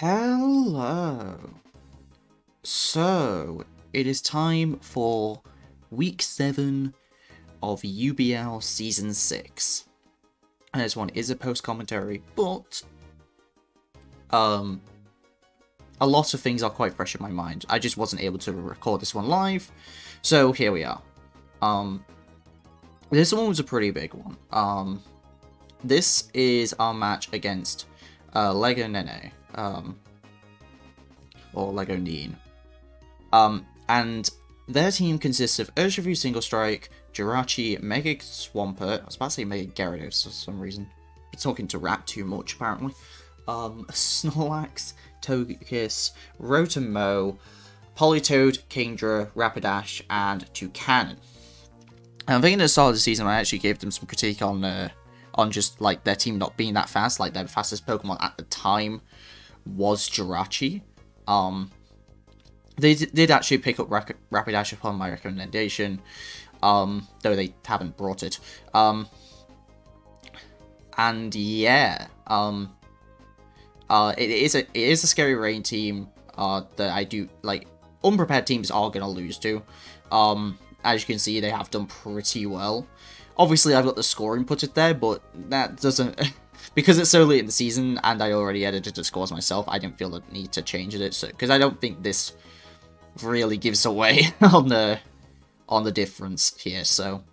Hello. So, it is time for week 7 of UBL Season 6. And this one is a post-commentary, but a lot of things are quite fresh in my mind. I just wasn't able to record this one live, so here we are. This one was a pretty big one. This is our match against Legonene, or Legonene. And their team consists of Urshifu Single Strike, Jirachi, Mega Swampert, I was about to say Mega Gyarados for some reason. I'm talking to rap too much, apparently. Snorlax, Togekiss, Rotom, Politoed, Kingdra, Rapidash, and Toucannon. And I think at the start of the season I actually gave them some critique on just like their team not being that fast. Like their fastest Pokemon at the time was Jirachi. They did actually pick up Rapidash upon my recommendation, though they haven't brought it. And yeah, it is a scary rain team that I do like. Unprepared teams are gonna lose to. As you can see, they have done pretty well. Obviously, I've got the score inputted there, but that doesn't because it's so late in the season and I already edited the scores myself. I didn't feel the need to change it, so because I don't think this really gives away on the difference here. So,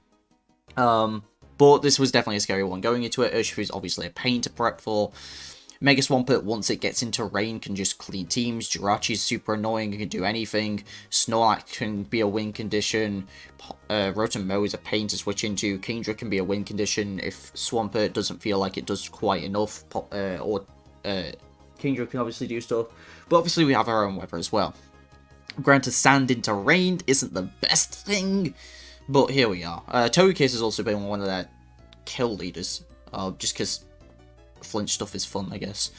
but this was definitely a scary one going into it. Urshifu is obviously a pain to prep for. Mega Swampert, once it gets into rain, can just clean teams. Jirachi is super annoying and can do anything. Snorlax can be a win condition. Rotom is a pain to switch into. Kingdra can be a win condition if Swampert doesn't feel like it does quite enough. Kingdra can obviously do stuff. But obviously we have our own weather as well. Granted, sand into rain isn't the best thing, but here we are. Togekiss has also been one of their kill leaders, just because flinch stuff is fun, I guess.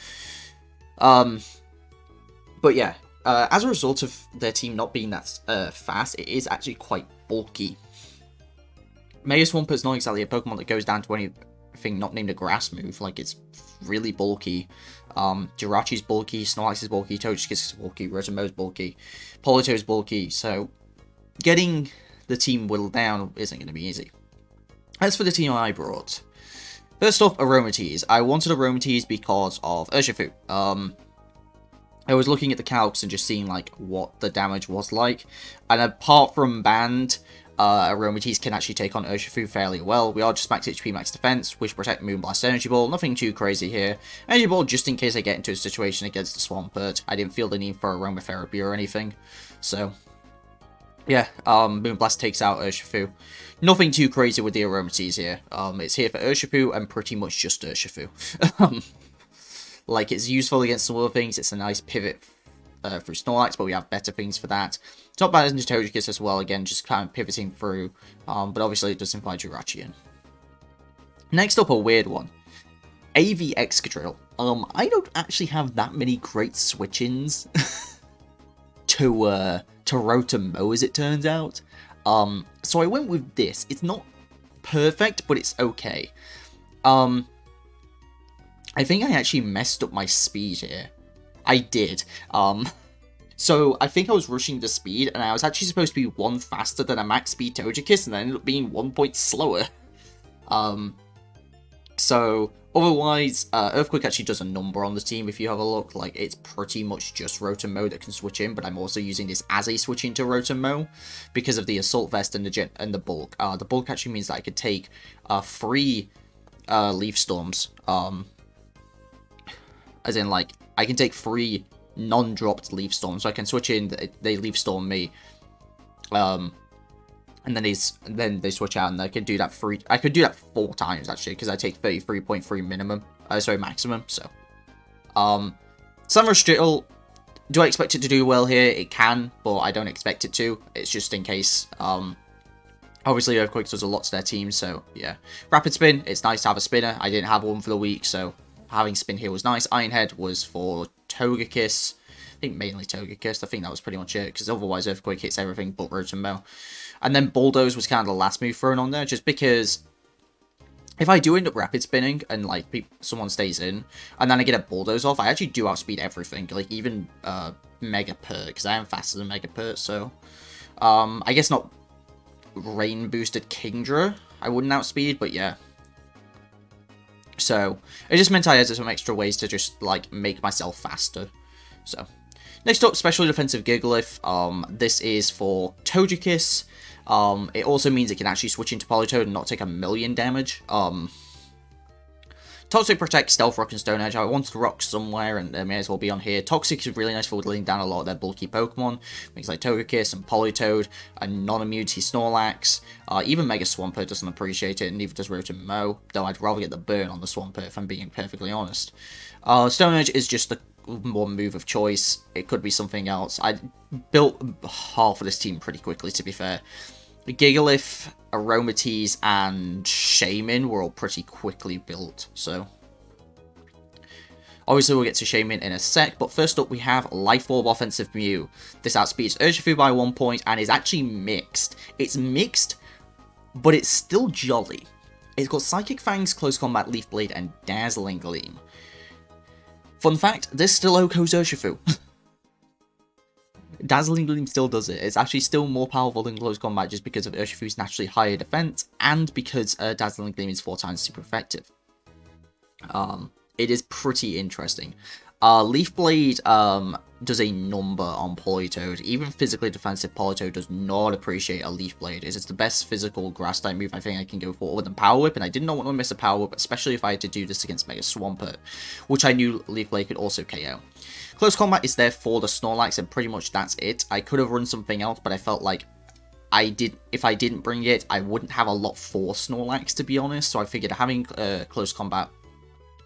But yeah, as a result of their team not being that fast, it is actually quite bulky. Mega Swampert is not exactly a Pokemon that goes down to anything not named a grass move. Like, it's really bulky. Jirachi's bulky, Snorlax is bulky, Togekiss is bulky, Rotom is bulky, Politoed is bulky, so getting the team whittled down isn't going to be easy. As for the team I brought, first off, Aromatisse. I wanted Aromatisse because of Urshifu. I was looking at the calcs and just seeing like what the damage was like, and apart from Band, Aromatisse can actually take on Urshifu fairly well. We are just max HP, max defense, Wish Protect, Moonblast, Energy Ball, nothing too crazy here. Energy Ball just in case I get into a situation against the Swampert. I didn't feel the need for Aromatherapy or anything, so yeah, Moonblast takes out Urshifu. Nothing too crazy with the Aromatisse here. It's here for Urshifu and pretty much just Urshifu. Like, it's useful against some other things. It's a nice pivot through Snorlax, but we have better things for that. It's not bad as Togekiss as well, again, just kind of pivoting through, but obviously it does invite Jirachi in. Next up, a weird one. AV Excadrill. I don't actually have that many great switch-ins to Rotom, as it turns out. So I went with this. It's not perfect, but it's okay. I think I actually messed up my speed here. I did. So I think I was rushing the speed, and I was actually supposed to be 1 faster than a max speed Togekiss, and I ended up being 1 point slower. So otherwise, Earthquake actually does a number on the team if you have a look. Like, it's pretty much just Rotom that can switch in, but I'm also using this as a switch into Rotom because of the Assault Vest and the Bulk. The Bulk actually means that I could take 3 Leaf Storms, as in, like, I can take 3 non-dropped Leaf Storms, so I can switch in, they Leaf Storm me, and then they switch out, and I could do that 4 times, actually, because I take 33.3 minimum, maximum, so. Sunrush Drill, do I expect it to do well here? It can, but I don't expect it to. It's just in case. Obviously, Earthquake does a lot to their team, so, yeah. Rapid Spin, it's nice to have a spinner. I didn't have one for the week, so having Spin here was nice. Iron Head was for Togekiss. I think mainly Togekiss. I think that was pretty much it, because otherwise Earthquake hits everything but Rotom. And then Bulldoze was kind of the last move thrown on there, just because If I do end up rapid spinning and like someone stays in, and then I get a bulldoze off, I actually do outspeed everything, like even Mega Pert, because I am faster than Mega Pert. So I guess not rain boosted Kingdra I wouldn't outspeed, but yeah. So it just meant I had some extra ways to just like make myself faster. So next up, special defensive Gigalith. This is for Togekiss. It also means it can actually switch into Politoed and not take 1,000,000 damage. Toxic, Protect, Stealth Rock, and Stone Edge. I wanted to rock somewhere, and they may as well be on here. Toxic is really nice for whittling down a lot of their bulky Pokemon. Things like Togekiss and Politoed, and non-immunity Snorlax. Even Mega Swampert doesn't appreciate it, and neither does Rotom Mow, though I'd rather get the burn on the Swampert if I'm being perfectly honest. Stone Edge is just the one move of choice. It could be something else. I built half of this team pretty quickly, to be fair. Gigalith, Aromatisse, and Shaman were all pretty quickly built, so... Obviously, we'll get to Shaman in a sec, but first up we have Life Orb Offensive Mew. This outspeeds Urshifu by 1 point, and is actually mixed. It's mixed, but it's still jolly. It's got Psychic Fangs, Close Combat, Leaf Blade, and Dazzling Gleam. Fun fact, this still OHKOs Urshifu. Dazzling Gleam still does it. It's actually still more powerful than Close Combat just because of Urshifu's naturally higher defense, and because Dazzling Gleam is 4 times super effective. It is pretty interesting. Leaf Blade does a number on Politoed. Even physically defensive Politoed does not appreciate a Leaf Blade. It's the best physical grass type move I think I can go for, other than Power Whip, and I did not want to miss a Power Whip, especially if I had to do this against Mega Swampert, which I knew Leaf Blade could also KO. Close Combat is there for the Snorlax, and pretty much that's it. I could have run something else, but I felt like if I didn't bring it, I wouldn't have a lot for Snorlax, to be honest, so I figured having Close Combat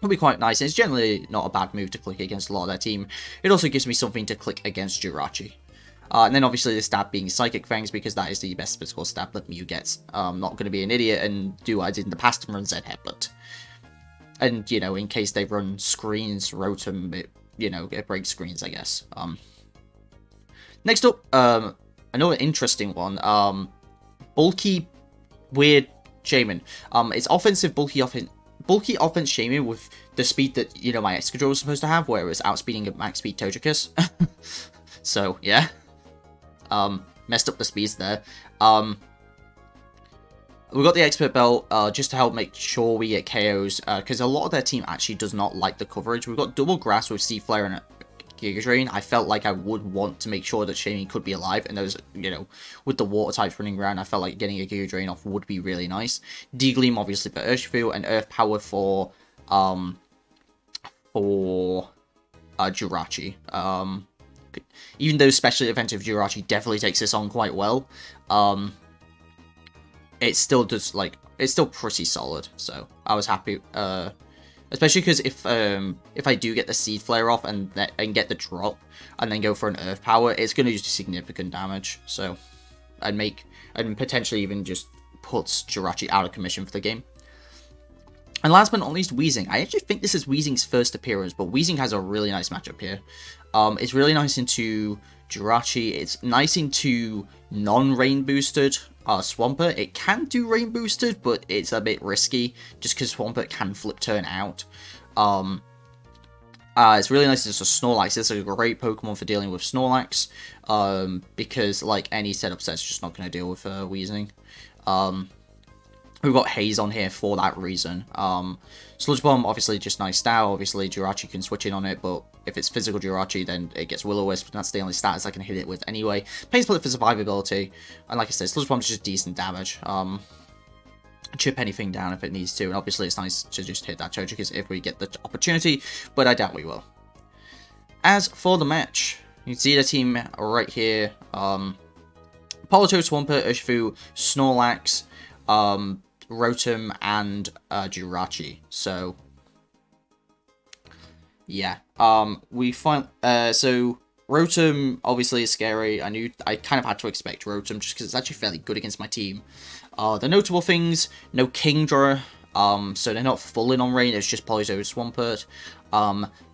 would be quite nice. It's generally not a bad move to click against a lot of their team. It also gives me something to click against Jirachi. And then obviously the stab being Psychic Fangs, because that is the best physical stab that Mew gets. I'm not going to be an idiot and do what I did in the past and run Z Headbutt. And, you know, in case they run Screens, Rotom, it breaks screens, I guess. Next up, another interesting one. Bulky, weird Shaman. It's offensive, bulky offense Shaman with the speed that, my Excadrill was supposed to have, where it was outspeeding at max speed Togekiss. So, yeah. Messed up the speeds there. We got the Expert Belt just to help make sure we get KOs, because a lot of their team actually does not like the coverage. We've got Double Grass with Sea Flare and Giga Drain. I felt like I would want to make sure that Shaman could be alive, and those, with the water types running around, I felt like getting a Giga Drain off would be really nice. D-Gleam obviously for Urshifu, and Earth Power for Jirachi. Even though specially defensive Jirachi definitely takes this on quite well, it still does, it's still pretty solid, so I was happy, especially because if I do get the Seed Flare off and get the drop, and then go for an Earth Power, it's going to do significant damage, so, and potentially even just puts Jirachi out of commission for the game. And last but not least, Weezing. I actually think this is Weezing's first appearance, but Weezing has a really nice matchup here. It's really nice into Jirachi, it's nice into non-rain boosted Swampert. It can do rain boosted, but it's a bit risky, just because Swampert can flip turn out. It's really nice as a Snorlax. This is a great Pokemon for dealing with Snorlax, because like any setup set's just not going to deal with Weezing. We've got Haze on here for that reason. Sludge Bomb, obviously just nice style. Obviously Jirachi can switch in on it, but if it's physical Jirachi, then it gets Will-O-Wisp. That's the only status I can hit it with anyway. Pain Split for survivability. And like I said, Sludge Bomb is just decent damage. Chip anything down if it needs to. And obviously it's nice to just hit that Togekiss if we get the opportunity, but I doubt we will. As for the match, you can see the team right here. Politoed, Swampert, Urshifu, Snorlax, Rotom, and Jirachi. So yeah, we find so Rotom obviously is scary. I kind of had to expect Rotom just because it's actually fairly good against my team. The notable things: no Kingdra, so they're not full in on rain. It's just Politoed, Swampert.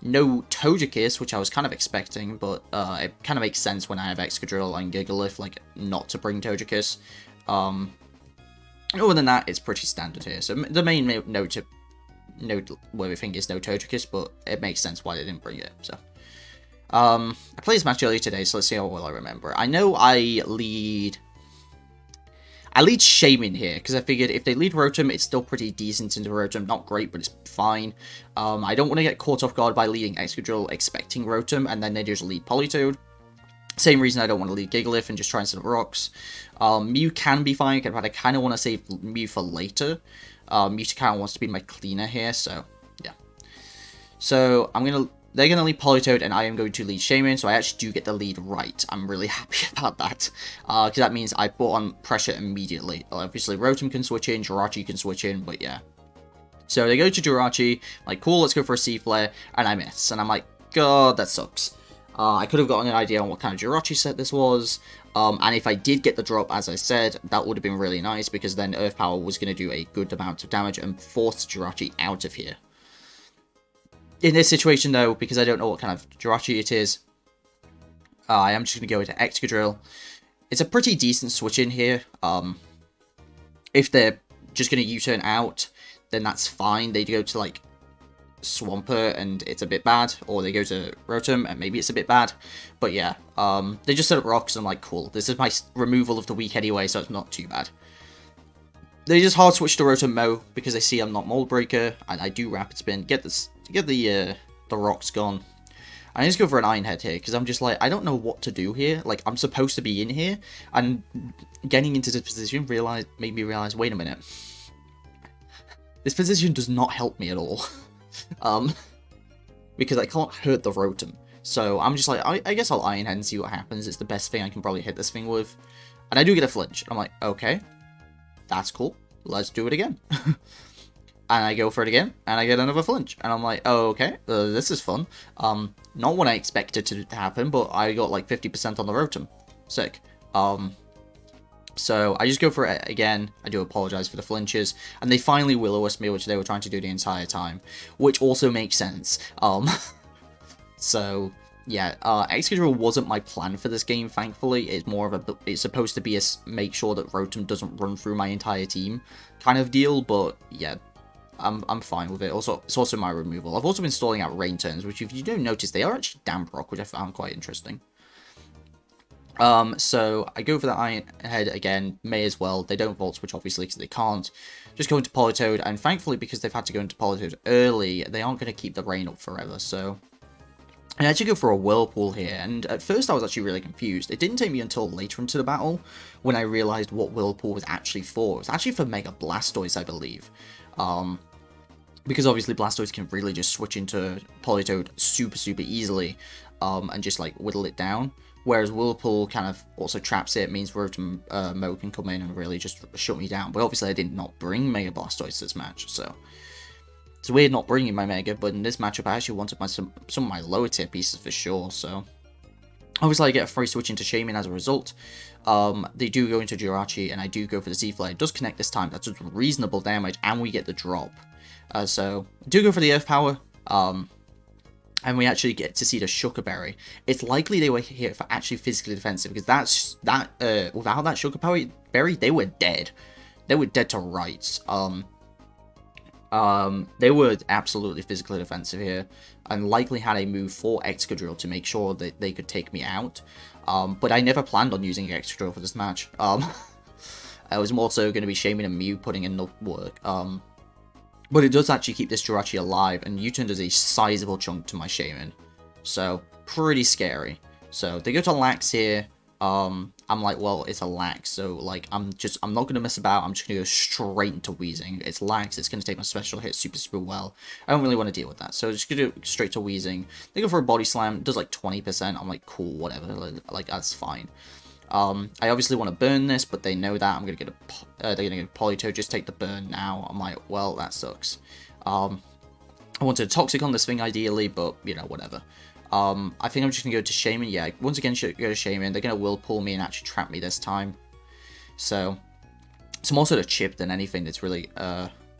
No Togekiss, which I was kind of expecting, but it kind of makes sense when I have Excadrill and Gigalith, not to bring Togekiss. Other than that, it's pretty standard here. So the main noteworthy thing is no Togekiss, but it makes sense why they didn't bring it. So I played this match earlier today, so let's see how well I remember. I know I lead Shaman here, because I figured if they lead Rotom, it's still pretty decent into Rotom. Not great, but it's fine. I don't want to get caught off guard by leading Excadrill expecting Rotom, and then they just lead Politoed. Same reason I don't want to lead Gigalith and just try and set up rocks. Mew can be fine, but I kind of want to save Mew for later. Mew kind of wants to be my cleaner here, so yeah. So they're going to lead Politoed, and I am going to lead Shaman, so I actually do get the lead right. I'm really happy about that, because that means I brought on pressure immediately. Obviously, Rotom can switch in, Jirachi can switch in, but yeah. So they go to Jirachi, like, cool, let's go for a C-Flare, and I miss. And I'm like, God, that sucks. I could have gotten an idea on what kind of Jirachi set this was, and if I did get the drop, as I said, that would have been really nice, because then Earth Power was going to do a good amount of damage and force Jirachi out of here. In this situation, though, because I don't know what kind of Jirachi it is, I am just going to go into Excadrill. It's a pretty decent switch in here. If they're just going to U-turn out, then that's fine. They go to, like, Swampert, and it's a bit bad. Or they go to Rotom, and maybe it's a bit bad. But yeah, they just set up rocks, and I'm like, cool. This is my removal of the week anyway, so it's not too bad. They just hard switch to Rotom Mo, because they see I'm not Mold Breaker, and I do Rapid Spin, get the rocks gone. I just go for an Iron Head here, because I'm just like, I don't know what to do here. Like, I'm supposed to be in here, and getting into this position made me realize, wait a minute. This position does not help me at all. Because I can't hurt the Rotom. So I'm just like, I guess I'll Iron Head and see what happens. It's the best thing I can probably hit this thing with. And I do get a flinch. I'm like, okay, that's cool. Let's do it again. And I go for it again, and I get another flinch. And I'm like, oh, okay, this is fun. Not what I expected to happen, but I got like 50% on the Rotom. Sick. So I just go for it again. I do apologize for the flinches. And they finally Will-O-Wisp me, which they were trying to do the entire time. Which also makes sense. So, yeah, Excadrill wasn't my plan for this game, thankfully. It's more of a, it's supposed to be a make sure that Rotom doesn't run through my entire team kind of deal, but yeah, I'm fine with it. Also, it's also my removal. I've also been stalling out Rain Turns, which if you don't notice, they are actually Damp Rock, which I found quite interesting. So I go for the Iron Head again, may as well. They don't Volt Switch, obviously, because they can't. Just go into Politoed, and thankfully, because they've had to go into Politoed early, they aren't going to keep the rain up forever, so I actually go for a Whirlpool here, and at first I was actually really confused. It didn't take me until later into the battle when I realized what Whirlpool was actually for. It was actually for Mega Blastoise, I believe. Because obviously Blastoise can really just switch into Politoed super easily, and just like whittle it down. Whereas Whirlpool kind of also traps it, means Rotom Mo can come in and really just shut me down. But obviously I did not bring Mega Blastoise this match, so it's weird not bringing my Mega, but in this matchup I actually wanted some of my lower tier pieces for sure, so obviously I get a free switch into Shaman as a result. They do go into Jirachi, and I do go for the C-Flare. It does connect this time, that's just reasonable damage, and we get the drop. So, I do go for the Earth Power, and we actually get to see the Sugar Berry. It's likely they were here for actually physically defensive, because without that Sugar Berry, they were dead. They were dead to rights. They were absolutely physically defensive here, and likely had a move for Excadrill to make sure that they could take me out. But I never planned on using Excadrill for this match. I was more so going to be Shaman and Mew putting in the work. But it does actually keep this Jirachi alive, and U-turn does a sizable chunk to my Shaman. So, pretty scary. So, they go to Lax here. I'm like, well, it's a Lax, so, like, I'm not going to mess about. I'm just going to go straight into Weezing. It's Lax, it's going to take my special hit super well. I don't really want to deal with that, so just going to go straight to Weezing. They go for a Body Slam, it does, like, 20%. I'm like, cool, whatever, like, that's fine. I obviously want to burn this, but they know that. I'm going to get they're going to get a Politoed, just take the burn now. I'm like, well, that sucks. I wanted a Toxic on this thing, ideally, but, you know, whatever. I think I'm just going to go to Shaman. Yeah, once again, go to Shaman. They're going to Whirlpool me and actually trap me this time. So, it's more sort of chip than anything that's really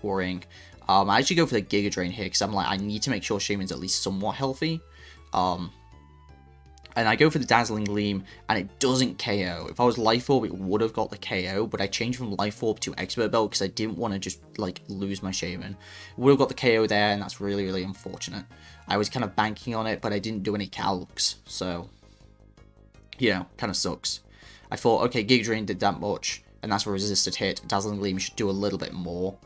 worrying. I actually go for the Giga Drain here, because I'm like, I need to make sure Shaman's at least somewhat healthy. And I go for the Dazzling Gleam, and it doesn't KO. If I was Life Orb, it would have got the KO, but I changed from Life Orb to Expert Belt because I didn't want to just, like, lose my Shaman. Would have got the KO there, and that's really, really unfortunate. I was kind of banking on it, but I didn't do any calcs, so, you know, kind of sucks. I thought, okay, Giga Drain did that much, and that's a resisted hit. Dazzling Gleam should do a little bit more,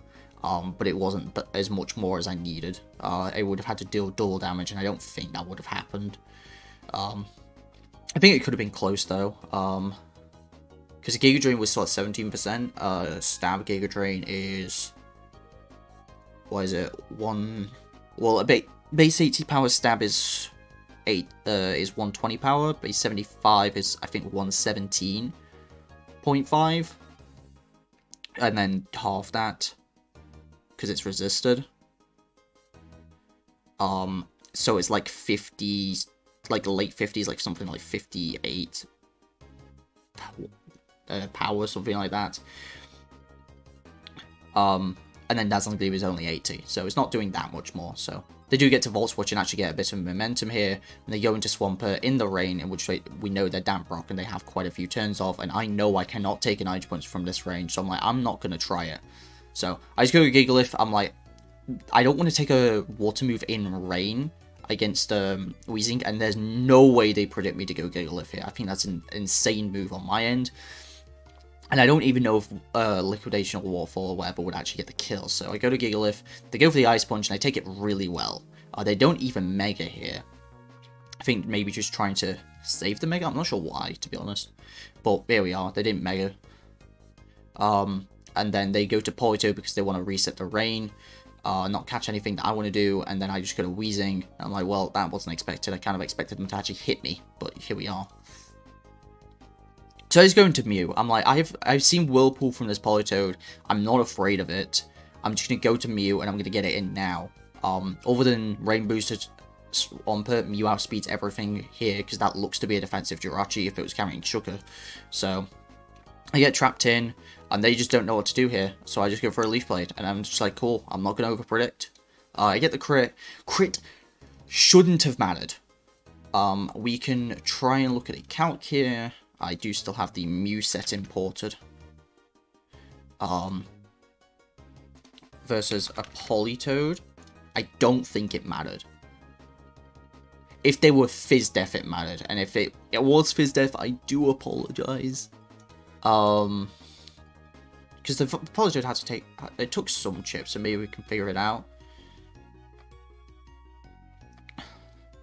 but it wasn't as much more as I needed. I would have had to deal double damage, and I don't think that would have happened. I think it could have been close, though, because Giga Drain was still at 17%, Stab Giga Drain is, what is it, well, a base 80 power Stab is 120 power, base 75 is, I think, 117.5, and then half that, because it's resisted, so it's like 50, like late 50s, like something like 58 power, something like that. And then Dazzling Gleam is only 80, so it's not doing that much more. So they do get to Volt Switch and actually get a bit of momentum here. And they go into Swampert in the rain, in which we know they're Damp Rock and they have quite a few turns off. And I know I cannot take an Ice Punch from this range, so I'm like, I'm not going to try it. So I just go to Gigalith. I'm like, I don't want to take a Water move in rain against Weezing, and there's no way they predict me to go Gigalith here. I think that's an insane move on my end. And I don't even know if Liquidation or Waterfall or whatever would actually get the kill. So I go to Gigalith, they go for the Ice Punch, and I take it really well. They don't even Mega here. I think maybe just trying to save the Mega. I'm not sure why, to be honest. But here we are. They didn't Mega. And then they go to Polito because they want to reset the rain. Not catch anything that I want to do, and then I just go to Weezing. I'm like, well, that wasn't expected. I kind of expected them to actually hit me, but here we are. So I just go into Mew. I'm like, I've seen Whirlpool from this Politoed. I'm not afraid of it. I'm just going to go to Mew, and I'm going to get it in now. Other than Rain Boosted Swampert, Mew outspeeds everything here, because that looks to be a defensive Jirachi if it was carrying Shuka. So I get trapped in, and they just don't know what to do here. So I just go for a Leaf Blade, and I'm just like, cool, I'm not going to overpredict. I get the crit. Crit shouldn't have mattered. We can try and look at a calc here. I do still have the Mew set imported. Versus a Politoed. I don't think it mattered. If they were Fizz Def, it mattered. And if it was Fizz Def, I do apologize. Because the Politoed had to take... It took some chips, so maybe we can figure it out.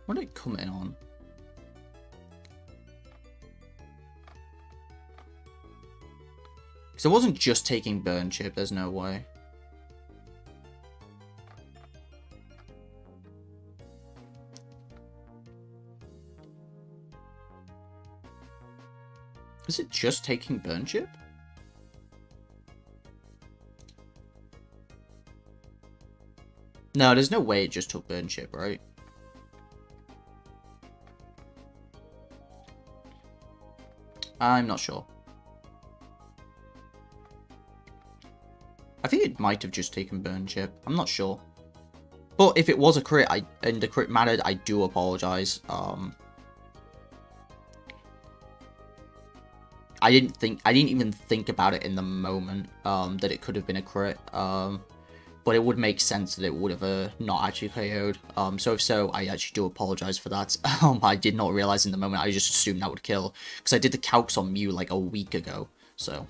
What did it come in on? Because it wasn't just taking Burn Chip, there's no way. Is it just taking Burn Chip? No, there's no way it just took Burn Chip, right? I'm not sure. I think it might have just taken Burn Chip. I'm not sure. But if it was a crit and the crit mattered, I do apologize. I didn't even think about it in the moment that it could have been a crit. But it would make sense that it would have not actually KO'd. So if so, I actually do apologize for that. I did not realize in the moment. I just assumed that would kill. Because I did the calcs on Mew like a week ago. So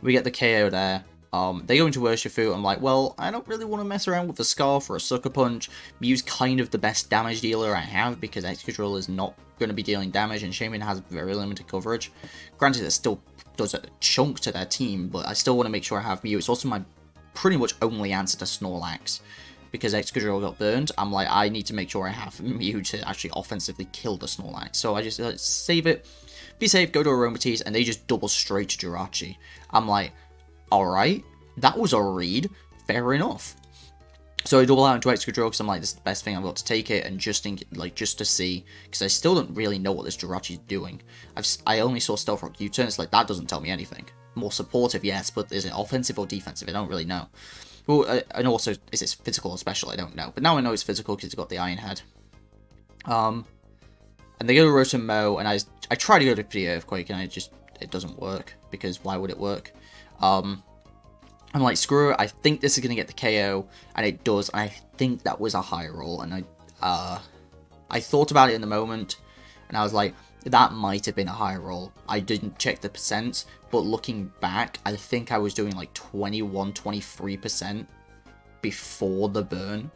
we get the KO there. They go into Urshifu. I'm like, well, I don't really want to mess around with the Scarf or a Sucker Punch. Mew's kind of the best damage dealer I have because X-Control is not going to be dealing damage and Shaman has very limited coverage. Granted, it still does a chunk to their team, but I still want to make sure I have Mew. It's also my pretty much only answer to Snorlax. Because X-Control got burned, I'm like, I need to make sure I have Mew to actually offensively kill the Snorlax. So I just save it, be safe, go to Aromatisse, and they just double straight to Jirachi. I'm like, alright, that was a read, fair enough. So I double out into X-Control because I'm like, this is the best thing I've got to take it, and just to see, because I still don't really know what this Jirachi's doing. I only saw Stealth Rock U-turn, it's like, that doesn't tell me anything. More supportive, yes, but is it offensive or defensive? I don't really know. Well, and also, is it physical or special? I don't know. But now I know it's physical because it's got the Iron Head. And they go to Rotomo, and I try to go to the Earthquake, and it doesn't work, because why would it work? I'm like, screw it, I think this is going to get the KO, and it does, and I think that was a high roll, and I thought about it in the moment, and I was like, that might have been a high roll. I didn't check the percents, but looking back, I think I was doing like 21, 23% before the burn.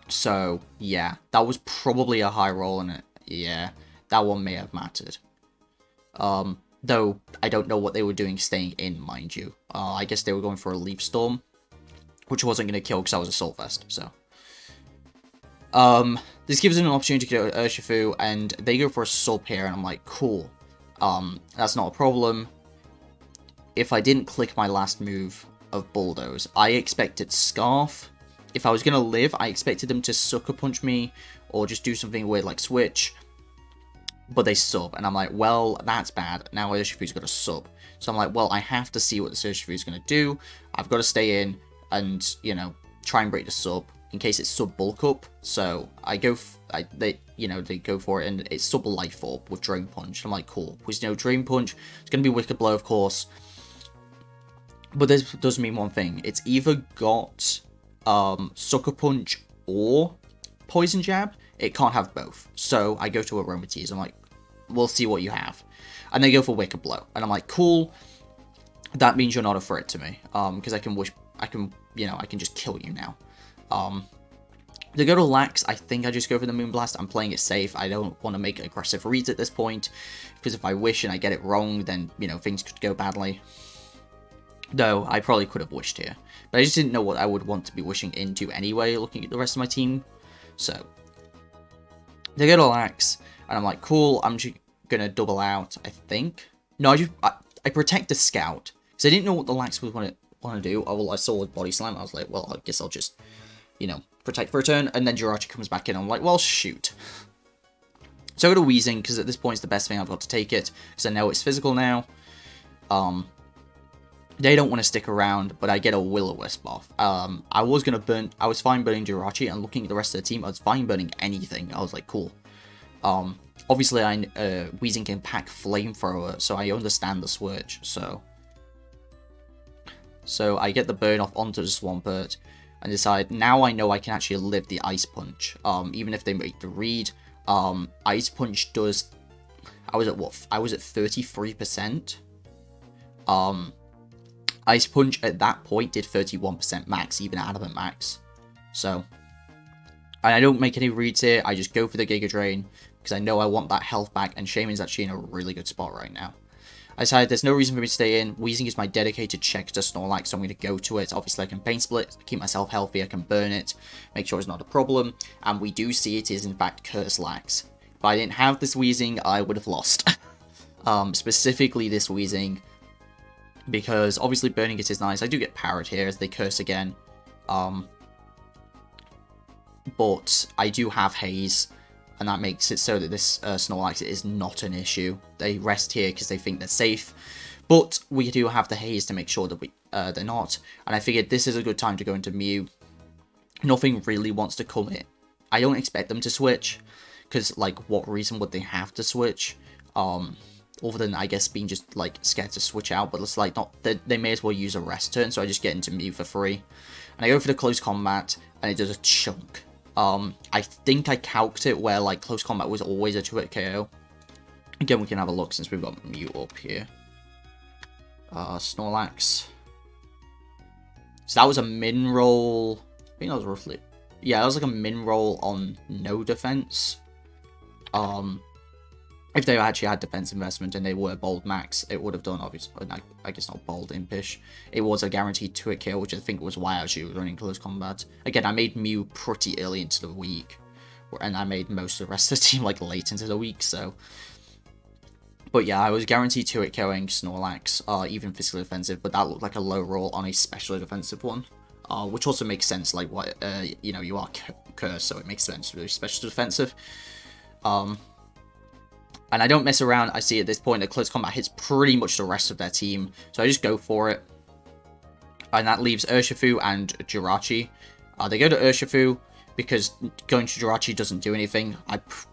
So, yeah, that was probably a high roll, and yeah, that one may have mattered. Though, I don't know what they were doing staying in, mind you. I guess they were going for a Leaf Storm, which wasn't going to kill because I was Assault Vest, so. This gives them an opportunity to go to Urshifu, and they go for a sub here, and I'm like, cool. That's not a problem. If I didn't click my last move of Bulldoze, I expected Scarf. If I was going to live, I expected them to Sucker Punch me, or just do something weird like Switch. But they sub, and I'm like, well, that's bad. Now Urshifu's got a sub. So I'm like, well, I have to see what this Urshifu's going to do. I've got to stay in and, you know, try and break the sub in case it's sub bulk up. So I go, they go for it, and it's sub life orb with Drain Punch. I'm like, cool. Because, you know, Drain Punch, it's going to be Wicked Blow, of course. But this does mean one thing. It's either got Sucker Punch or Poison Jab. It can't have both. So I go to Aromatisse. I'm like, we'll see what you have. And they go for Wicked Blow. And I'm like, cool. That means you're not a threat to me. Because I can just kill you now. They go to Lax. I think I just go for the Moonblast. I'm playing it safe. I don't want to make aggressive reads at this point. Because if I wish and I get it wrong, then, you know, things could go badly. Though, I probably could have wished here. But I just didn't know what I would want to be wishing into anyway, looking at the rest of my team. So, they go to Lax, and I'm like, cool, I'm just gonna double out, I think. No, I protect the Scout, because I didn't know what the Lax would want to do. Oh, well, I saw with Body Slam, I was like, well, I guess I'll just, you know, protect for a turn, and then Jirachi comes back in, I'm like, well, shoot. So I go to Weezing, because at this point it's the best thing I've got to take it, because I know it's physical now. They don't want to stick around, but I get a Will-O-Wisp off. I was fine burning Jirachi, and looking at the rest of the team, I was fine burning anything. I was like, cool. Obviously, Weezing can pack Flamethrower, so I understand the switch, so I get the burn off onto the Swampert, and decide, now I know I can actually live the Ice Punch, even if they make the read. Ice Punch does, I was at 33%? Ice Punch at that point did 31% max, even at Adamant max. So, and I don't make any reads here, I just go for the Giga Drain, because I know I want that health back, and Shaman's actually in a really good spot right now. I decided there's no reason for me to stay in. Weezing is my dedicated check to Snorlax, so I'm going to go to it. Obviously, I can Pain Split, keep myself healthy, I can burn it, make sure it's not a problem, and we do see it is in fact Curse Lax. If I didn't have this Weezing, I would have lost. Specifically this Weezing, because obviously burning it is nice. I do get parried here as they curse again. But I do have Haze, and that makes it so that this Snorlax is not an issue. They rest here because they think they're safe. But we do have the Haze to make sure that they're not. And I figured this is a good time to go into Mew. Nothing really wants to come in. I don't expect them to switch, because, like, what reason would they have to switch? Other than, I guess, being just, like, scared to switch out, but it's, like, not, they may as well use a rest turn, so I just get into Mew for free. And I go for the Close Combat, and it does a chunk. I think I calced it where, like, Close Combat was always a 2-hit KO. Again, we can have a look since we've got Mew up here. Snorlax. So that was a min roll, I think that was roughly, yeah, that was like a min roll on no defense. If they actually had defense investment and they were bold max, it would have done, obviously, I guess not bold, impish. It was a guaranteed 2-hit kill, which I think was why I actually was running Close Combat. Again, I made Mew pretty early into the week, and I made most of the rest of the team, like, late into the week, so. But yeah, I was guaranteed 2-hit killing Snorlax, even physically defensive, but that looked like a low roll on a specially defensive one. Which also makes sense, like, what, you know, you are cursed, so it makes sense to do special defensive. And I don't mess around. I see at this point that Close Combat hits pretty much the rest of their team. So I just go for it. And that leaves Urshifu and Jirachi. They go to Urshifu. because going to Jirachi doesn't do anything.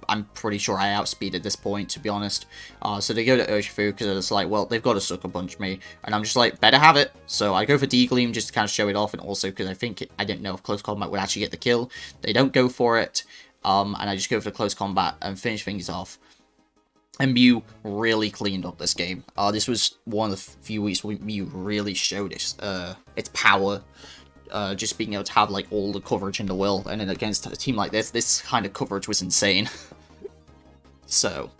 I'm pretty sure I outspeed at this point, to be honest. So they go to Urshifu because it's like, well, they've got to Sucker Punch me, and I'm just like, better have it. So I go for D-Gleam just to kind of show it off, and also because I didn't know if Close Combat would actually get the kill. They don't go for it, and I just go for the Close Combat and finish things off. And Mew really cleaned up this game. This was one of the few weeks where Mew really showed its power. Just being able to have like all the coverage in the world, and then against a team like this kind of coverage was insane. So,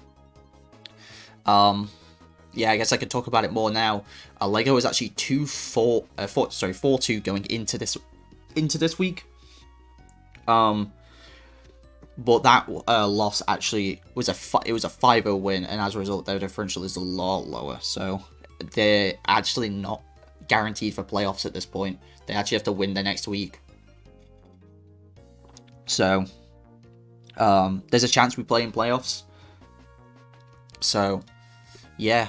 yeah, I guess I could talk about it more now. Lego is actually 4-2 going into this week. But that loss actually was a 5-0 win, and as a result, their differential is a lot lower. So they're actually not guaranteed for playoffs at this point. They actually have to win the next week. So there's a chance we play in playoffs. So yeah,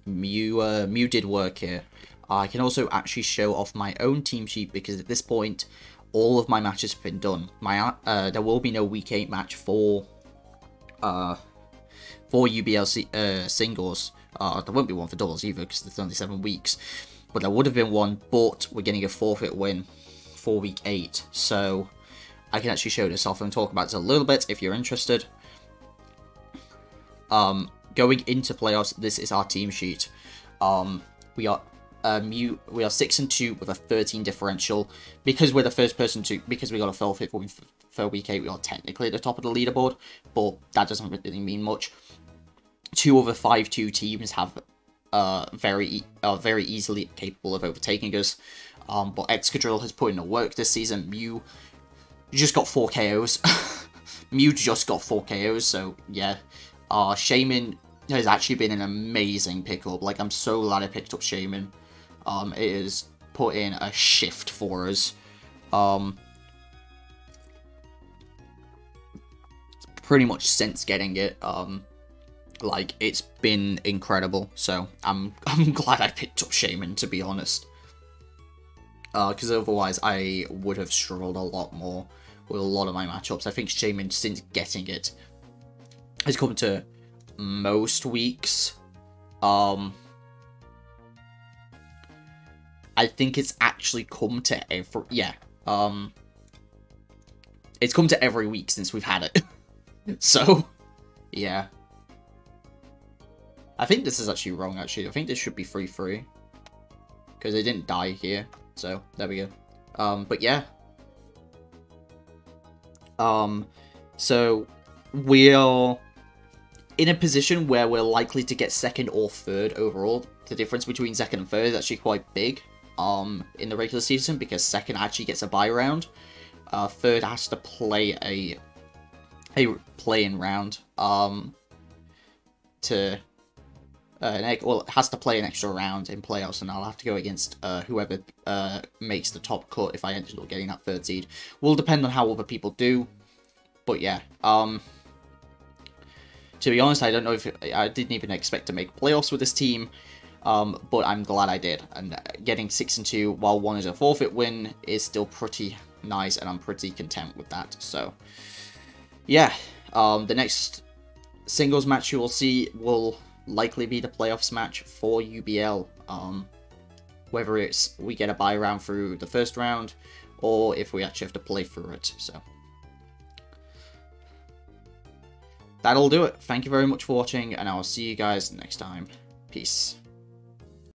Mew did work here. I can also actually show off my own team sheet because at this point, all of my matches have been done. There will be no Week 8 match for UBL Singles. There won't be one for doubles either because there's only 7 weeks. But there would have been one, but we're getting a forfeit win for Week 8. So I can actually show this off and talk about this a little bit if you're interested. Going into playoffs, this is our team sheet. We are 6-2 with a 13 differential. Because we're the first person because we got a forfeit for Week 8, we are technically at the top of the leaderboard, but that doesn't really mean much. 2 of the 5-2 teams have very easily capable of overtaking us. But Excadrill has put in the work this season. Mew just got 4 KOs. Mew just got 4 KOs, so yeah. Shaman has actually been an amazing pickup. Like, I'm so glad I picked up Shaman. It has put in a shift for us. Pretty much since getting it. Like, it's been incredible, so I'm glad I picked up Shaman, to be honest. Because otherwise I would have struggled a lot more with a lot of my matchups. I think Shaman, since getting it, has come to most weeks. I think it's actually come to every... Yeah, it's come to every week since we've had it. So, yeah. I think this is actually wrong, actually. I think this should be 3-3. Because they didn't die here. So, there we go. But yeah. So, we're in a position where we're likely to get 2nd or 3rd overall. The difference between 2nd and 3rd is actually quite big. In the regular season, because 2nd actually gets a bye round. 3rd has to play a play-in round. It has to play an extra round in playoffs, and I'll have to go against whoever makes the top cut if I end up getting that 3rd seed. Will depend on how other people do, but yeah. To be honest, I don't know if I didn't even expect to make playoffs with this team, but I'm glad I did. And getting 6-2 while one is a forfeit win is still pretty nice, and I'm pretty content with that. So yeah, the next singles match you will see will likely be the playoffs match for UBL. Whether it's we get a bye round through the 1st round, or if we actually have to play through it. So that'll do it. Thank you very much for watching, and I will see you guys next time. Peace.